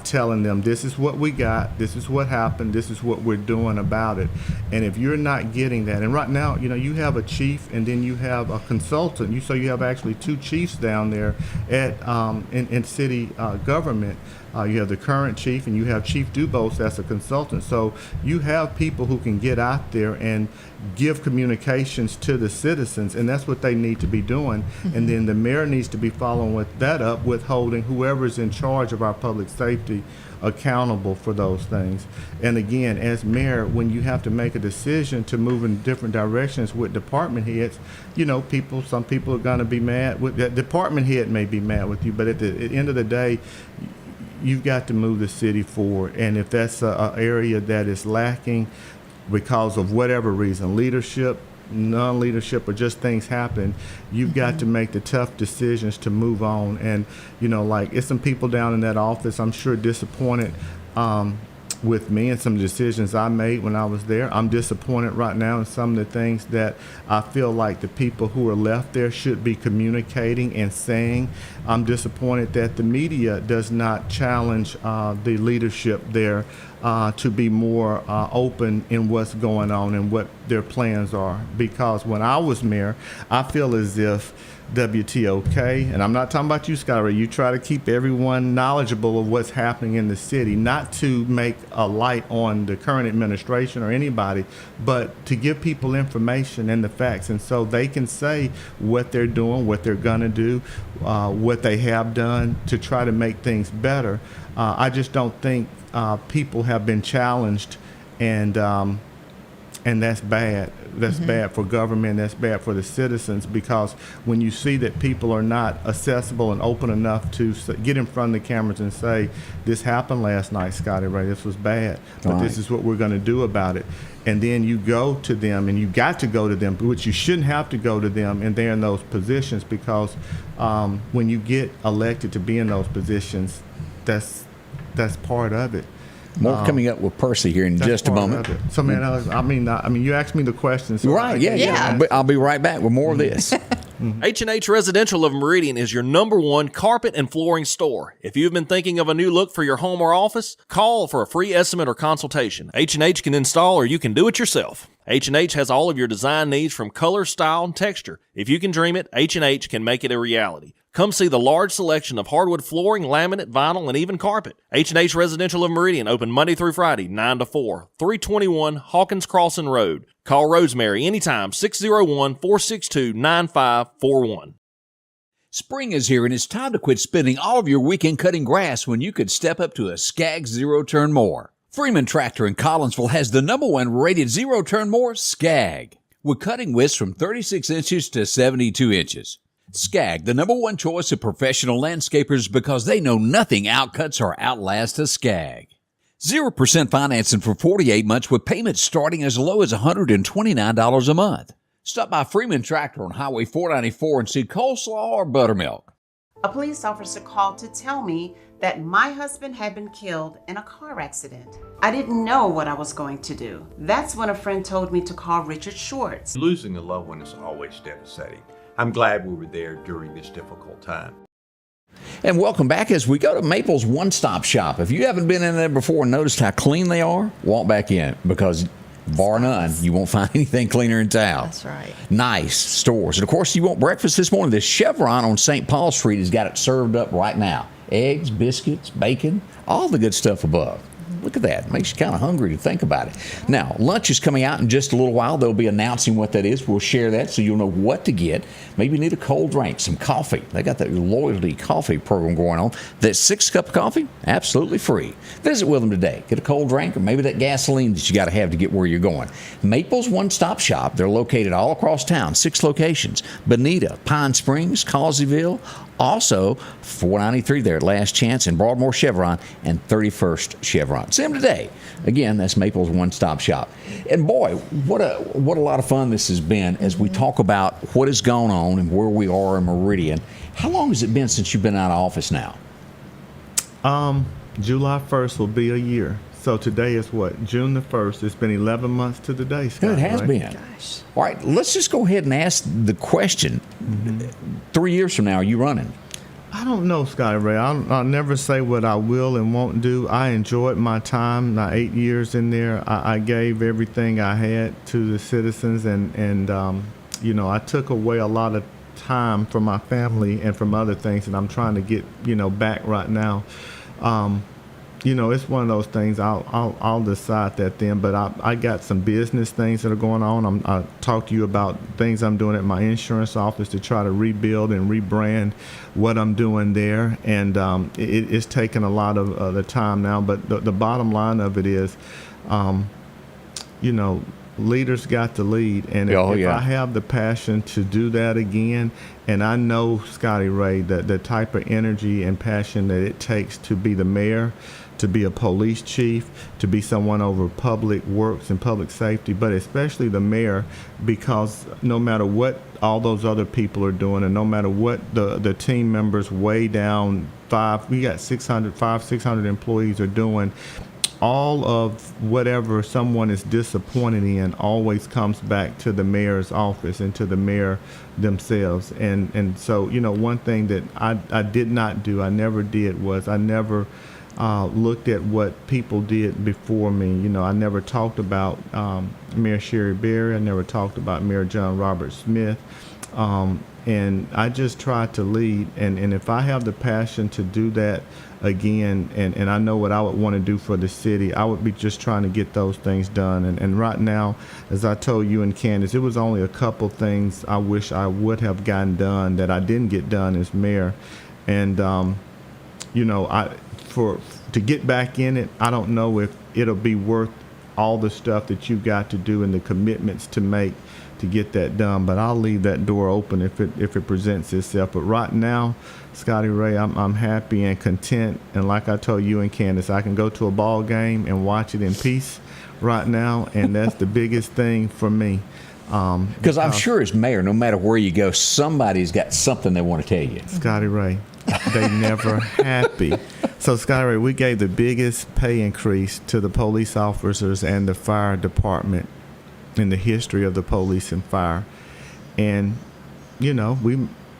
telling them this is what we got, this is what happened, this is what we're doing about it. And if you're not getting that, and right now, you have a chief and then you have a consultant. So you have actually two chiefs down there at in city government. You have the current chief and you have Chief Dubose as a consultant. So you have people who can get out there and give communications to the citizens, and that's what they need to be doing. And then the mayor needs to be following that up with holding whoever's in charge of our public safety accountable for those things. And again, as mayor, when you have to make a decision to move in different directions with department heads, some people are going to be mad with that. Department head may be mad with you, but at the end of the day, you've got to move the city forward. And if that's an area that is lacking because of whatever reason, leadership, non-leadership, or just things happen, you've got to make the tough decisions to move on. And, it's some people down in that office, I'm sure, disappointed with me and some decisions I made when I was there. I'm disappointed right now in some of the things that I feel like the people who are left there should be communicating and saying. I'm disappointed that the media does not challenge the leadership there to be more open in what's going on and what their plans are. Because when I was mayor, I feel as if WTOK, and I'm not talking about you, Scotty Ray, you try to keep everyone knowledgeable of what's happening in the city, not to make a light on the current administration or anybody, but to give people information and the facts, and so they can say what they're doing, what they're going to do, what they have done to try to make things better. I just don't think people have been challenged, and that's bad. That's bad for government. That's bad for the citizens, because when you see that people are not accessible and open enough to get in front of the cameras and say, this happened last night, Scotty Ray, this was bad, but this is what we're going to do about it. And then you go to them, and you got to go to them, which you shouldn't have to go to them, and they're in those positions, because when you get elected to be in those positions, that's part of it. More coming up with Percy here in just a moment. So, man, I mean, you asked me the question. So right, yeah. I'll be right back with more of this. H&H Residential of Meridian is your #1 carpet and flooring store. If you've been thinking of a new look for your home or office, call for a free estimate or consultation. H&H can install, or you can do it yourself. H&H has all of your design needs, from color, style, and texture. If you can dream it, H&H can make it a reality. Come see the large selection of hardwood flooring, laminate, vinyl, and even carpet. H&H Residential of Meridian, open Monday through Friday, 9 to 4, 321 Hawkins Crossing Road. Call Rosemary anytime, 601-462-9541. Spring is here, and it's time to quit spending all of your weekend cutting grass when you could step up to a Skag zero-turn mower. Freeman Tractor in Collinsville has the #1 rated zero-turn mower, Skag, with cutting widths from 36 inches to 72 inches. Skag, the #1 choice of professional landscapers, because they know nothing outcuts or outlasts a Skag. 0% financing for 48 months with payments starting as low as $129 a month. Stop by Freeman Tractor on Highway 494 and see coleslaw or buttermilk. A police officer called to tell me that my husband had been killed in a car accident. I didn't know what I was going to do. That's when a friend told me to call Richard Schwartz. Losing a loved one is always devastating. I'm glad we were there during this difficult time. And welcome back as we go to Maple's One Stop Shop. If you haven't been in there before and noticed how clean they are, walk back in, because bar none, you won't find anything cleaner in town. That's right. Nice stores. And of course, you want breakfast this morning. This Chevron on St. Paul Street has got it served up right now. Eggs, biscuits, bacon, all the good stuff above. Look at that. It makes you kind of hungry to think about it. Now, lunch is coming out in just a little while. They'll be announcing what that is. We'll share that so you'll know what to get. Maybe you need a cold drink, some coffee. They got that loyalty coffee program going on. That 6 cup of coffee, absolutely free. Visit with them today. Get a cold drink, or maybe that gasoline that you got to have to get where you're going. Maple's One Stop Shop. They're located all across town, 6 locations. Bonita, Pine Springs, Causeyville. Also, 493 there at Last Chance in Broadmoor Chevron and 31st Chevron. See them today. Again, that's Maple's One Stop Shop. And boy, what a lot of fun this has been as we talk about what has gone on and where we are in Meridian. How long has it been since you've been out of office now? July 1st will be a year So today is what, June the 1st. It's been 11 months to the day, Scott. It has right? been. Gosh. All right, let's just go ahead and ask the question. 3 years from now, are you running? I don't know, Scotty Ray. I'll never say what I will and won't do. I enjoyed my time, my 8 years in there. I gave everything I had to the citizens, and you know, I took away a lot of time from my family and from other things, and I'm trying to get, you know, back right now. You know, it's one of those things. I'll decide that then. But I got some business things that are going on. I talked to you about things I'm doing at my insurance office to try to rebuild and rebrand what I'm doing there. And it's taken a lot of the time now. But the bottom line of it is, you know, leaders got to lead, and if I have the passion to do that again, and I know, Scotty Ray, that the type of energy and passion that it takes to be the mayor, to be a police chief, to be someone over public works and public safety, but especially the mayor, because no matter what all those other people are doing, and no matter what the team members way down we got 600 employees are doing, all of whatever someone is disappointed in always comes back to the mayor's office and to the mayor themselves. And so, you know, one thing that I did not do, I never did, was I never looked at what people did before me. You know, I never talked about Mayor Sherry Berry. I never talked about Mayor John Robert Smith. And I just tried to lead. And if I have the passion to do that again, and I know what I would want to do for the city, I would be just trying to get those things done. And right now, as I told you and Candace, it was only a couple things I wish I would have gotten done that I didn't get done as mayor. And, you know, to get back in it, I don't know if it'll be worth all the stuff that you've got to do and the commitments to make to get that done. But I'll leave that door open if it presents itself. But right now, Scotty Ray, I'm happy and content. And like I told you and Candace, I can go to a ball game and watch it in peace right now, and that's the biggest thing for me. Because I'm sure as mayor, no matter where you go, somebody's got something they want to tell you. Scotty Ray, they never happy. So, Scotty Ray, we gave the biggest pay increase to the police officers and the fire department in the history of the police and fire. And, you know,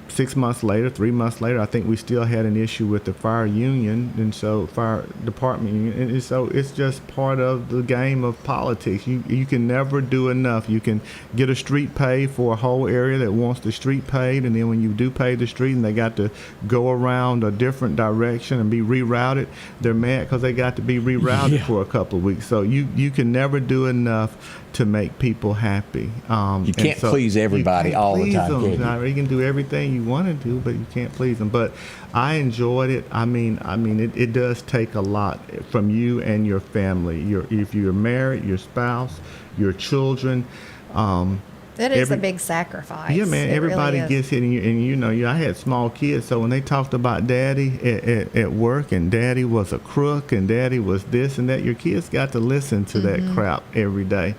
6 months later, 3 months later, I think we still had an issue with the fire union, and so fire department union. And so it's just part of the game of politics. You can never do enough. You can get a street paid for a whole area that wants the street paid, and then when you do pay the street and they got to go around a different direction and be rerouted, they're mad because they got to be rerouted for a couple of weeks. So you can never do enough to make people happy. You can't please everybody all the time. You can do everything you want to do, but you can't please them. But I enjoyed it. I mean, it does take a lot from you and your family. If you're married, your spouse, your children. That is a big sacrifice. Yeah, man. Everybody really gets hit, and you know, I had small kids, so when they talked about Daddy at work, and Daddy was a crook, and Daddy was this and that, your kids got to listen to that crap every day.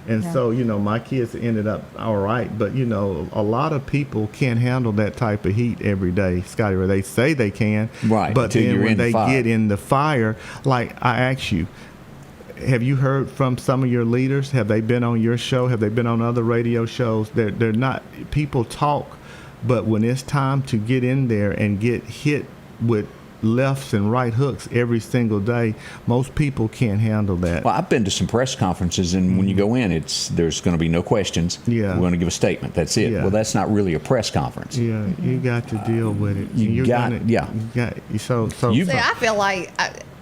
And so, you know, my kids ended up all right, but you know, a lot of people can't handle that type of heat every day, Scotty. Where they say they can, right? But then when they get in the fire, like I asked you, have you heard from some of your leaders? Have they been on your show? Have they been on other radio shows? They're not. People talk, but when it's time to get in there and get hit with lefts and right hooks every single day, most people can't handle that. Well, I've been to some press conferences, and when you go in, there's going to be no questions. Yeah, we're going to give a statement. That's it. Yeah. Well, that's not really a press conference. Yeah, you got to deal with it.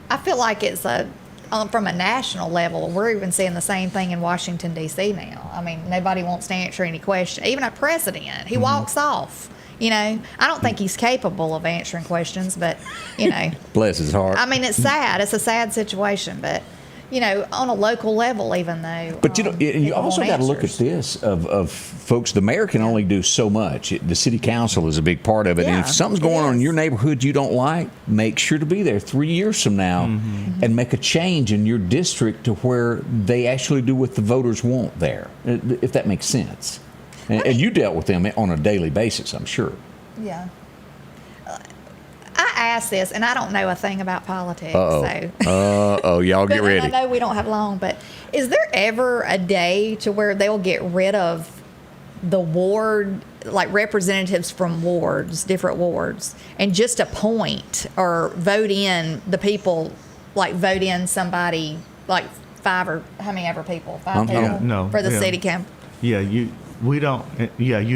I feel like it's from a national level. We're even seeing the same thing in Washington, D.C. now. I mean, nobody wants to answer any question. Even a president, he walks off. You know, I don't think he's capable of answering questions, but, you know. Bless his heart. I mean, it's sad. It's a sad situation, but, you know, on a local level, even though. But, you know, you also got to look at this of folks, the mayor can only do so much. The city council is a big part of it. And if something's going on in your neighborhood you don't like, make sure to be there 3 years from now and make a change in your district to where they actually do what the voters want there, if that makes sense. And you dealt with them on a daily basis, I'm sure. Yeah. I asked this, and I don't know a thing about politics. So. Y'all get ready. I know we don't have long, but is there ever a day to where they'll get rid of the ward, like representatives from wards, different wards, and just appoint or vote in the people, like vote in somebody, like 5 or how many ever people? 5 people for the city council? Yeah, you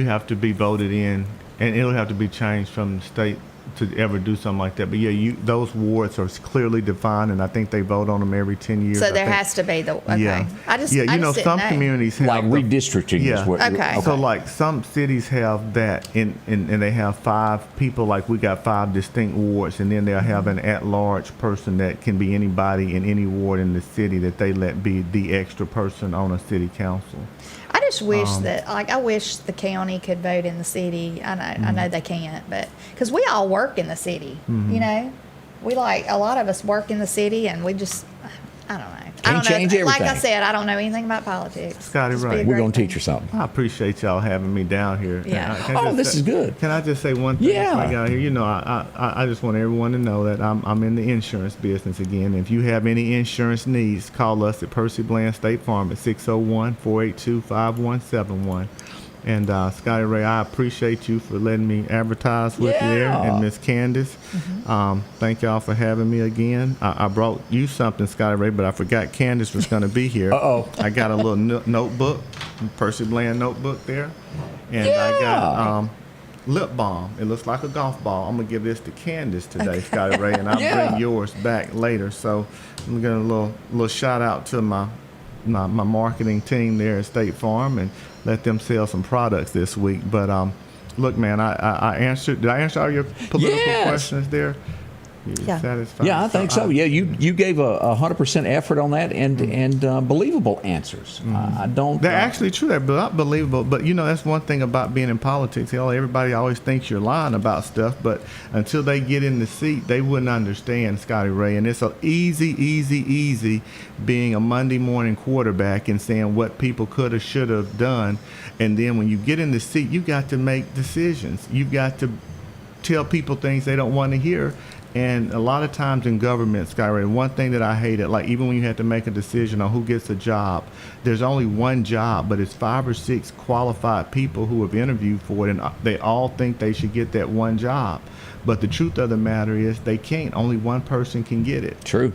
have to be voted in, and it'll have to be changed from the state to ever do something like that. But yeah, those wards are clearly defined, and I think they vote on them every 10 years. So there has to be okay. Yeah. I just some communities have like redistricting. Yeah. Is what, okay. So like some cities have that, and they have 5 people. Like we got 5 distinct wards, and then they'll have an at-large person that can be anybody in any ward in the city that they let be the extra person on a city council. I just wish I wish the county could vote in the city. I know they can't, but because we all work in the city, you know, we a lot of us work in the city, and we just, I don't know. Can't change everything. Like I said, I don't know anything about politics. Scotty Ray, we're going to teach you something. I appreciate y'all having me down here. Yeah. This is good. Can I just say one thing? Yeah. I got here. You know, I just want everyone to know that I'm in the insurance business again. If you have any insurance needs, call us at Percy Bland State Farm at 601-482-5171. And Scotty Ray, I appreciate you for letting me advertise with you there, and Miss Candace. Thank y'all for having me again. I brought you something, Scotty Ray, but I forgot Candace was going to be here. I got a little notebook, Percy Bland notebook there, and I got lip balm. It looks like a golf ball. I'm gonna give this to Candace today, Scotty Ray, and I'll bring yours back later. So I'm gonna give a little shout out to my marketing team there at State Farm and let them sell some products this week. But look, man, I answered. Did I answer all your political questions there? Satisfied? Yeah, I think so. Yeah, you gave a 100% effort on that and believable answers. I don't. They're actually true. They're not believable. But you know, that's one thing about being in politics. Everybody always thinks you're lying about stuff, but until they get in the seat, they wouldn't understand, Scotty Ray. And it's easy being a Monday morning quarterback and saying what people could have, should have done. And then when you get in the seat, you got to make decisions. You've got to tell people things they don't want to hear. And a lot of times in government, Scotty Ray, one thing that I hated, like even when you have to make a decision on who gets a job, there's only one job, but it's 5 or 6 qualified people who have interviewed for it, and they all think they should get that one job. But the truth of the matter is they can't. Only one person can get it. True.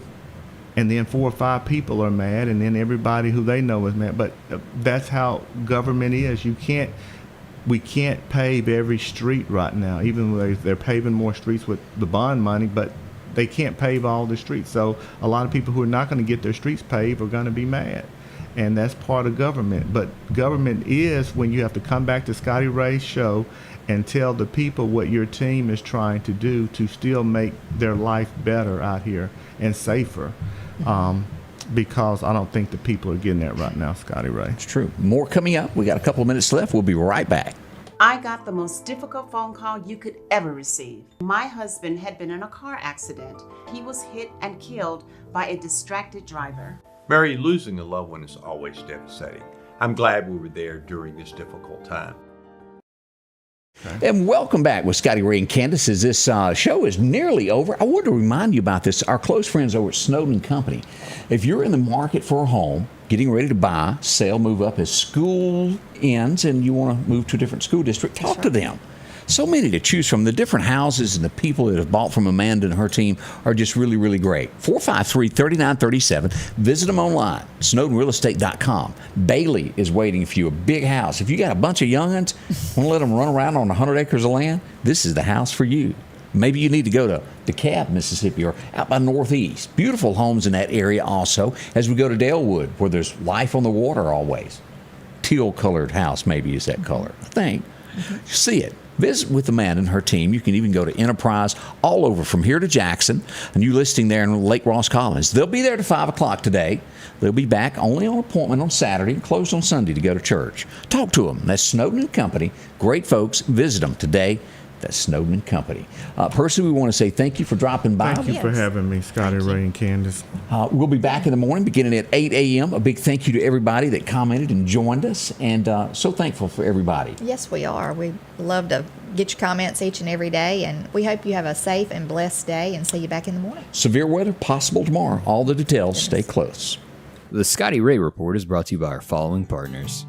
And then 4 or 5 people are mad, and then everybody who they know is mad. But that's how government is. We can't pave every street right now, even though they're paving more streets with the bond money, but they can't pave all the streets. So a lot of people who are not going to get their streets paved are going to be mad. And that's part of government. But government is when you have to come back to Scotty Ray's show and tell the people what your team is trying to do to still make their life better out here and safer. Because I don't think the people are getting that right now, Scotty Ray. It's true. More coming up. We got a couple of minutes left. We'll be right back. I got the most difficult phone call you could ever receive. My husband had been in a car accident. He was hit and killed by a distracted driver. Mary, losing a loved one is always devastating. I'm glad we were there during this difficult time. Okay. And welcome back with Scotty Ray and Candace. As this show is nearly over, I want to remind you about this. Our close friends over at Snowden Company. If you're in the market for a home, getting ready to buy, sell, move up as school ends, and you want to move to a different school district, talk to them. So many to choose from. The different houses and the people that have bought from Amanda and her team are just really, really great. 453-3937. Visit them online, snowdenrealestate.com. Bailey is waiting for you. A big house. If you got a bunch of young'uns, want to let them run around on 100 acres of land, this is the house for you. Maybe you need to go to DeKalb, Mississippi, or out by Northeast. Beautiful homes in that area also. As we go to Dalewood, where there's life on the water always. Teal-colored house maybe is that color, I think. See it. Visit with the man and her team. You can even go to Enterprise all over from here to Jackson. A new listing there in Lake Ross Collins. They'll be there to 5 o'clock today. They'll be back only on appointment on Saturday and closed on Sunday to go to church. Talk to them. That's Snowden & Company. Great folks. Visit them today. That's Snowden & Company. Percy, we want to say thank you for dropping by. Thank you for having me, Scotty Ray and Candace. We'll be back in the morning beginning at 8 a.m. A big thank you to everybody that commented and joined us, and so thankful for everybody. Yes, we are. We love to get your comments each and every day, and we hope you have a safe and blessed day, and see you back in the morning. Severe weather possible tomorrow. All the details. Stay close. The Scotty Ray Report is brought to you by our following partners: